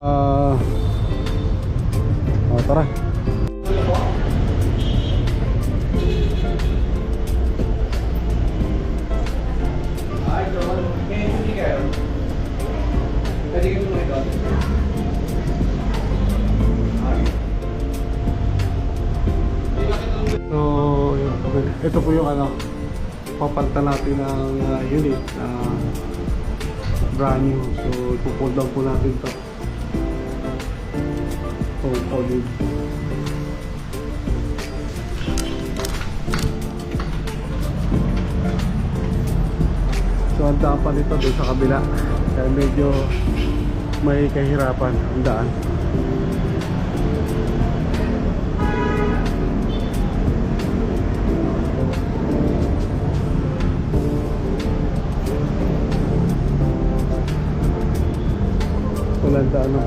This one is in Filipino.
Tara. So, ito po yung papalitan natin ng unit brand new. So, ipupull down po natin ito. So, solid. So, ang dapat nito doon sa kabila. Kaya medyo may kahirapan ang daan. Walang daan ng